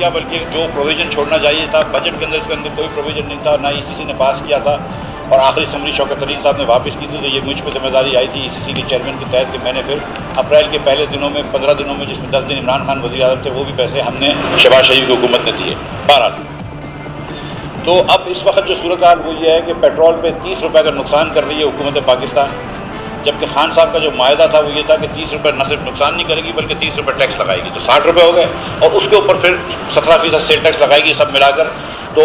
किया, बल्कि जो प्रोविज़न छोड़ना चाहिए था बजट के अंदर, इसके अंदर कोई प्रोविज़न नहीं था, ना ECC ने पास किया था। और आखिरी समरी शौकत तरीन साहब ने वापस की थी, तो ये मुझ पर जिम्मेदारी आई थी ECC के चेयरमैन के तहत कि मैंने फिर अप्रैल के पहले दिनों में 15 दिनों में, जिसमें 10 दिन इमरान खान वज़ीर आज़म थे, वो भी पैसे हमने शहबाज शरीफ की हुकूमत ने दिए। बहरहाल तो अब इस वक्त जो सूरत हाल वो ये है कि पेट्रोल पे 30 रुपये का नुकसान कर रही है हुकूमत पाकिस्तान, जबकि खान साहब का जो मायदा था वो ये था कि 30 रुपये न सिर्फ नुकसान नहीं करेगी बल्कि 30 रुपये टैक्स लगाएगी, तो 60 रुपये हो गए, और उसके ऊपर फिर 17% सेल टैक्स लगाएगी सब मिलाकर। तो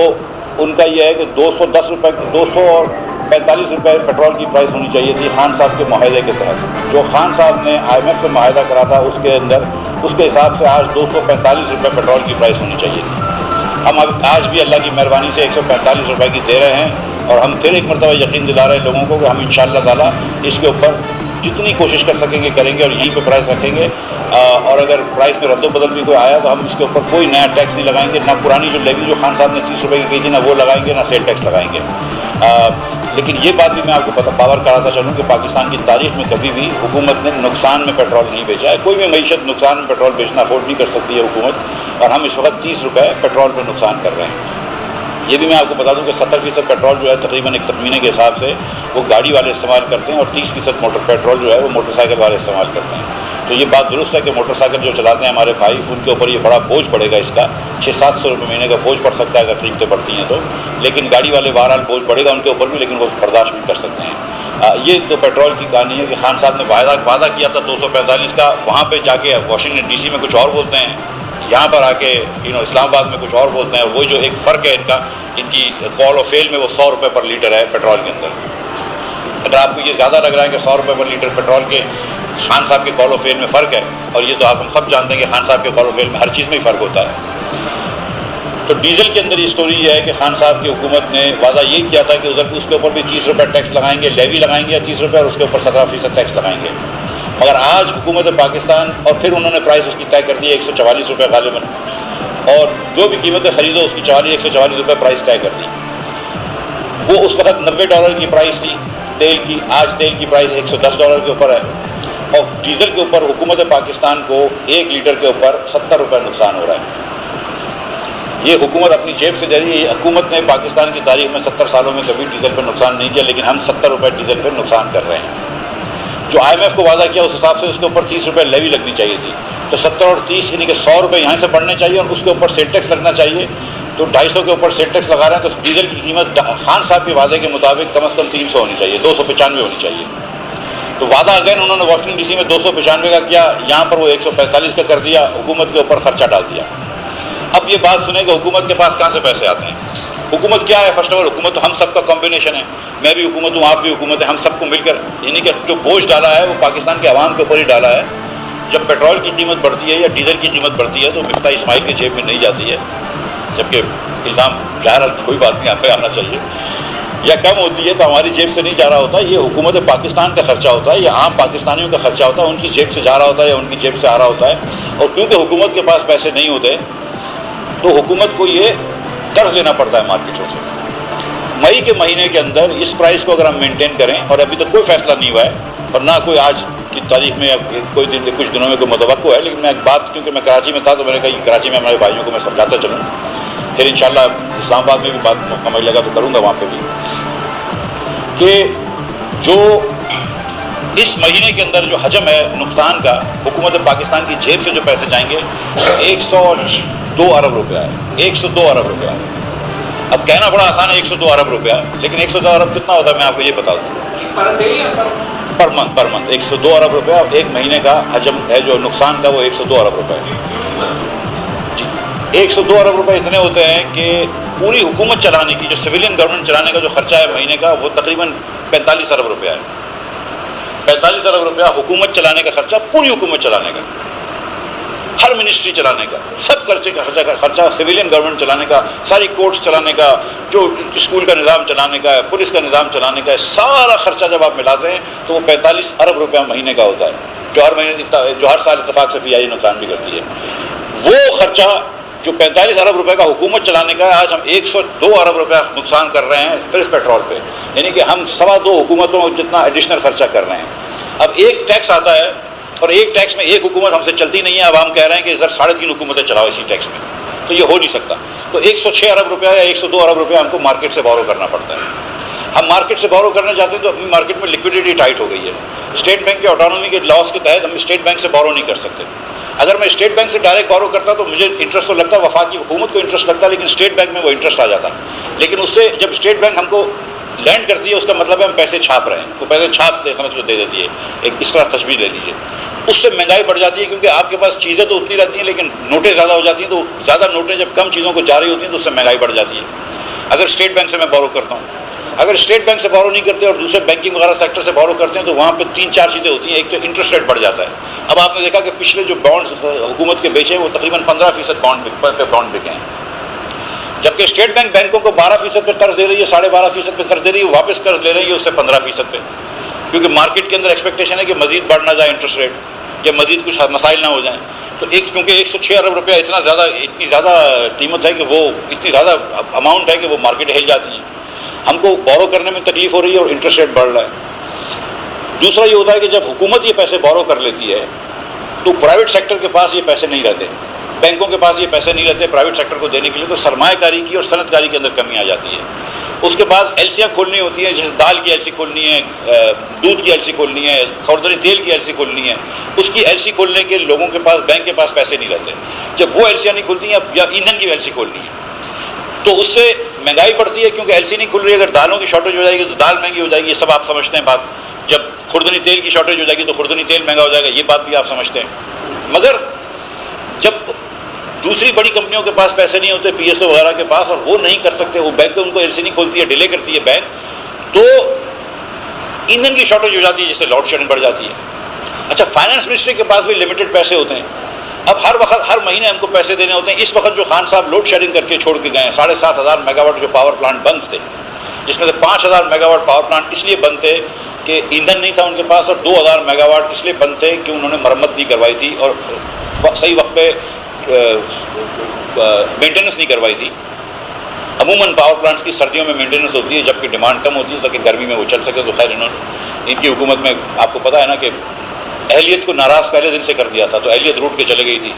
उनका ये है कि 210 रुपये 245 रुपये पेट्रोल की प्राइस होनी चाहिए थी खान साहब के माहदे के तहत। जो खान साहब ने IMF से माहदा करा था उसके अंदर, उसके हिसाब से आज 245 रुपये पेट्रोल की प्राइस होनी चाहिए थी। हम अब आज भी अल्लाह की मेहरबानी से 145 रुपये की दे रहे हैं, और हम फिर एक मरतबा यकीन दिला रहे हैं लोगों को कि हम इंशाअल्लाह ताला इसके ऊपर जितनी कोशिश कर सकेंगे करेंगे, और यहीं पे प्राइस रखेंगे। और अगर प्राइस में रद्दो-बदल भी कोई आया तो हम इसके ऊपर कोई नया टैक्स नहीं लगाएंगे, ना पुरानी जो लेवी जो खान साहब ने 30 रुपये की की थी ना वो लगाएंगे, ना सेल टैक्स लगाएंगे। लेकिन ये बात भी मैं आपको बावर कराता चलूँ कि पाकिस्तान की तारीख में कभी भी हुकूमत ने नुकसान में पेट्रोल नहीं बेचा है। कोई भी मईशत नुकसान में पेट्रोल बेचना अफोर्ड नहीं कर सकती है हुकूमत, और हम इस वक्त 30 रुपये पेट्रोल पर नुकसान कर रहे हैं। ये भी मैं आपको बता दूं कि 70% पेट्रोल जो है तकरीबन एक तखमीने के हिसाब से वो गाड़ी वाले इस्तेमाल करते हैं, और 30% मोटर पेट्रोल जो है वो मोटरसाइकिल वाले इस्तेमाल करते हैं। तो ये बात दुरुस्त है कि मोटरसाइकिल जो चलाते हैं हमारे भाई, उनके ऊपर ये बड़ा बोझ पड़ेगा, इसका 600-700 रुपये महीने का बोझ पड़ सकता है अगर कीमतें बढ़ती हैं तो। लेकिन गाड़ी वाले बहरहाल बोझ पड़ेगा उनके ऊपर भी, लेकिन वो बर्दाश्त भी कर सकते हैं। ये तो पेट्रोल की कहानी है कि खान साहब ने वादा किया था 245 का, वहाँ पर जाके वाशिंगटन DC में कुछ और बोलते हैं, यहाँ पर आके इस्लामाबाद में कुछ और बोलते हैं। वो जो एक फ़र्क है इनका, इनकी कॉल ऑफ फेल में वो 100 रुपये पर लीटर है पेट्रोल के अंदर। अगर आपको ये ज़्यादा लग रहा है कि 100 रुपये पर लीटर पेट्रोल के खान साहब के कॉल ऑफ फेल में फ़र्क है, और ये तो आप हम सब जानते हैं कि खान साहब के कॉल ऑफ फेल में हर चीज़ में ही फ़र्क होता है। तो डीजल के अंदर ये स्टोरी ये है कि खान साहब की हुकूमत ने वादा ये किया था कि उधर उसके ऊपर भी 30 रुपये टैक्स लगाएंगे, लेवी लगाएंगे 30 रुपये, और उसके ऊपर 17% टैक्स लगाएंगे। मगर आज हुकूमत पाकिस्तान, और फिर उन्होंने प्राइस उसकी तय कर दी 144 रुपये गालिबन, और जो भी कीमतें ख़रीदो उसकी 144 रुपये प्राइस तय कर दी। वो उस वक्त $90 की प्राइस थी तेल की, आज तेल की प्राइस $110 के ऊपर है, और डीजल के ऊपर हुकूमत पाकिस्तान को 1 लीटर के ऊपर 70 रुपये नुकसान हो रहा है। ये हुकूमत अपनी जेब से दे रही है। हुकूमत ने पाकिस्तान की तारीख में 70 सालों में कभी डीजल पर नुकसान नहीं किया, लेकिन हम 70 रुपये डीजल पर नुकसान कर रहे हैं। जो IMF को वादा किया उस हिसाब से उसके ऊपर 30 रुपये लेवी लगनी चाहिए थी, तो 70 और 30 यानी कि 100 रुपये यहाँ से बढ़ने चाहिए, और उसके ऊपर सेल टैक्स लगना चाहिए। तो 250 के ऊपर सेल टैक्स लगा रहे हैं, तो डीजल की कीमत खान साहब के वादे के मुताबिक कम से कम 300 होनी चाहिए, 295 होनी चाहिए। तो वादा अगेन उन्होंने वाशिंगटन DC में 295 का किया, यहाँ पर वो 145 का कर दिया, हुकूमत के ऊपर खर्चा डाल दिया। अब ये बात सुने कि हुकूमत के पास कहाँ से पैसे आते हैं। हुकूमत क्या है? फर्स्ट ऑफ ऑल हुकूमत तो हम सबका कॉम्बिनेशन है, मैं भी हुकूमत हूँ, आप भी हुकूमत है, हम सबको मिलकर, यानी कि जो बोझ डाला है वो पाकिस्तान के अवाम के ऊपर ही डाला है। जब पेट्रोल की कीमत बढ़ती है या डीजल की कीमत बढ़ती है तो मिफ्ता इस्माइल की जेब में नहीं जाती है, जबकि इल्ज़ाम ज़ाहिर कोई बात नहीं, यहाँ पे आना चाहिए, या कम होती है तो हमारी जेब से नहीं जा रहा होता, ये हुकूमत पाकिस्तान का खर्चा होता है, या आम पाकिस्तानियों का खर्चा होता है, उनकी जेब से जा रहा होता है या उनकी जेब से आ रहा होता है। और क्योंकि हुकूमत के पास पैसे नहीं होते तो हुकूमत को ये कर्ज लेना पड़ता है मार्केटों से। मई के महीने के अंदर इस प्राइस को अगर हम मेंटेन करें, और अभी तक कोई फैसला नहीं हुआ है, और ना कोई आज की तारीख में कोई दिन कुछ दिनों में कोई मुतवक्को है, लेकिन मैं एक बात, क्योंकि मैं कराची में था तो मैंने कहा कराची में हमारे भाइयों को मैं समझाता चलूँ, फिर इंशाल्लाह इस्लामाबाद में भी बात मौका मिलेगा तो करूँगा वहाँ पर भी, कि जो इस महीने के अंदर जो हजम है नुकसान का, हुकूमत पाकिस्तान की जेब से जो पैसे जाएंगे 102 अरब रुपया है, 102 अरब रुपया। अब कहना बड़ा आसान है 102 अरब रुपया, लेकिन 102 अरब कितना होता है मैं आपको ये बता दूँ, पर मंथ 102 अरब रुपया एक महीने का हजम है, जो नुकसान का वो 102 अरब रुपये जी। 102 अरब रुपये इतने होते हैं कि पूरी हुकूमत चलाने की, जो सिविलियन गवर्नमेंट चलाने का जो खर्चा है महीने का, वो तकरीबन 45 अरब रुपया है। 45 अरब रुपया हुकूमत चलाने का खर्चा, पूरी हुकूमत चलाने का, हर मिनिस्ट्री चलाने का, सब खर्चा सिविलियन गवर्नमेंट चलाने का, सारी कोर्ट्स चलाने का, जो स्कूल का निज़ाम चलाने का है, पुलिस का निज़ाम चलाने का है, सारा खर्चा जब आप मिलाते हैं तो वो 45 अरब रुपया महीने का होता है, जो हर साल इत्तेफाक से PI नुकसान भी करती है। वो खर्चा जो 45 अरब रुपए का हुकूमत चलाने का है, आज हम 102 अरब रुपया नुकसान कर रहे हैं सिर्फ पेट्रोल पे, यानी कि हम 2.25 हुकूमतों जितना एडिशनल खर्चा कर रहे हैं। अब एक टैक्स आता है और एक टैक्स में एक हुकूमत हमसे चलती नहीं है, अब हम कह रहे हैं कि सर 3.5 हुकूमतें चलाओ इसी टैक्स में, تو یہ ہو نہیں سکتا. تو 106 ارب روپیہ یا 102 ارب روپیہ ہم کو مارکیٹ سے بورو کرنا پڑتا ہے. ہم مارکیٹ سے بورو کرنا چاہتے ہیں تو اپنی مارکیٹ میں لکوڈیٹی ٹائٹ ہو گئی ہے. اسٹیٹ بینک کے آٹونومی کے لاس کے تحت ہم اسٹیٹ بینک سے بورو نہیں کر سکتے. اگر میں اسٹیٹ بینک سے ڈائریکٹ بورو کرتا تو مجھے انٹرسٹ تو لگتا, وفاقی حکومت کو انٹرسٹ لگتا, لیکن اسٹیٹ بینک میں وہ انٹرسٹ آ جاتا. لیکن اس سے جب اسٹیٹ بینک ہم کو لینڈ کرتی ہے, اس کا مطلب ہے ہم پیسے چھاپ رہے ہیں, تو پیسے چھاپ دے سمجھ کو دے دیتی ہے. ایک اس طرح تشبیہ لے لیجیے. اس سے مہنگائی بڑھ جاتی ہے, کیونکہ آپ کے پاس چیزیں تو اتنی رہتی ہیں لیکن نوٹیں زیادہ ہو جاتی ہیں. تو زیادہ نوٹیں جب کم چیزوں کو جاری ہوتی ہیں تو اس سے مہنگائی بڑھ جاتی ہے. اگر اسٹیٹ بینک سے میں بورو کرتا ہوں, اگر اسٹیٹ بینک سے بورو نہیں کرتے اور دوسرے بینکنگ وغیرہ سیکٹر سے بورو کرتے ہیں تو وہاں پہ 3-4 چیزیں ہوتی ہیں. ایک تو انٹرسٹ ریٹ بڑھ جاتا ہے. اب آپ نے دیکھا کہ پچھلے جو بانڈز حکومت کے بیچے وہ تقریباً 15% بانڈ بکے ہیں, جبکہ اسٹیٹ بینک بینکوں کو 12% پہ قرض دے رہی ہے, 12.5% پہ قرض دے رہی ہے, واپس قرض لے رہی ہے اس سے 15% پہ, کیونکہ مارکیٹ کے اندر ایکسپیکٹیشن ہے کہ مزید بڑھ نہ جائے انٹرسٹ ریٹ, یا مزید کچھ مسائل نہ ہو جائیں. تو کیونکہ 106 ارب روپیہ اتنی زیادہ قیمت ہے کہ وہ اتنی زیادہ اماؤنٹ ہے کہ وہ مارکیٹ ہل جاتی ہے. ہم کو بورو کرنے میں تکلیف ہو رہی ہے اور انٹرسٹ ریٹ بڑھ رہا ہے. دوسرا یہ ہوتا ہے کہ جب حکومت یہ پیسے بورو کر لیتی ہے تو پرائیویٹ سیکٹر کے پاس یہ پیسے نہیں رہتے, بینکوں کے پاس یہ پیسے نہیں رہتے پرائیویٹ سیکٹر کو دینے کے لیے. تو سرمایہ کاری کی اور صنعت کاری کے اندر کمی آ جاتی ہے. اس کے بعد ایلسیاں کھولنی ہوتی ہیں, جیسے دال کی ایلسی کھولنی ہے, دودھ کی ایلسی کھولنی ہے, خوردنی تیل کی ایلسی کھولنی ہے. اس کی ایلسی کھولنے کے لوگوں کے پاس, بینک کے پاس پیسے نہیں رہتے. جب وہ ایلسیاں نہیں کھلتی ہیں یا ایندھن کی ایلسی کھولنی ہے تو اس سے مہنگائی بڑھتی ہے, کیونکہ ایلسی نہیں کھل رہی ہے. اگر دالوں کی شارٹیج ہو جائے گی تو دال مہنگی ہو جائے گی, یہ سب آپ سمجھتے ہیں بات. جب خوردنی تیل کی شارٹیج ہو جائے گی تو خوردنی تیل مہنگا ہو جائے گا, یہ بات بھی آپ سمجھتے ہیں. مگر جب دوسری بڑی کمپنیوں کے پاس پیسے نہیں ہوتے, پی ایس او وغیرہ کے پاس, اور وہ نہیں کر سکتے, وہ بینک ان کو ایل سی نہیں کھولتی ہے, ڈیلے کرتی ہے بینک, تو ایندھن کی شارٹیج ہو جاتی ہے, جس سے لوڈ شیڈنگ بڑھ جاتی ہے. اچھا, فائنانس منسٹری کے پاس بھی لمیٹڈ پیسے ہوتے ہیں. اب ہر مہینے ہم کو پیسے دینے ہوتے ہیں. اس وقت جو خان صاحب لوڈ شیڈنگ کر کے چھوڑ کے گئے ہیں, 7,500 میگا واٹ جو پاور پلانٹ بند تھے, جس میں سے 5,000 میگا واٹ پاور پلانٹ اس لیے بند تھے کہ ایندھن نہیں تھا ان کے پاس, اور 2,000 میگا واٹ اس لیے بند تھے کہ انہوں نے مرمت نہیں کروائی تھی اور صحیح وقت پہ مینٹیننس نہیں کروائی تھی. عموماً پاور پلانٹس کی سردیوں میں مینٹیننس ہوتی ہے جبکہ ڈیمانڈ کم ہوتی ہے تاکہ گرمی میں وہ چل سکے. تو خیر ان کی حکومت میں آپ کو پتہ ہے نا کہ اہلیت کو ناراض پہلے دن سے کر دیا تھا, تو اہلیت روٹ کے چلے گئی تھی.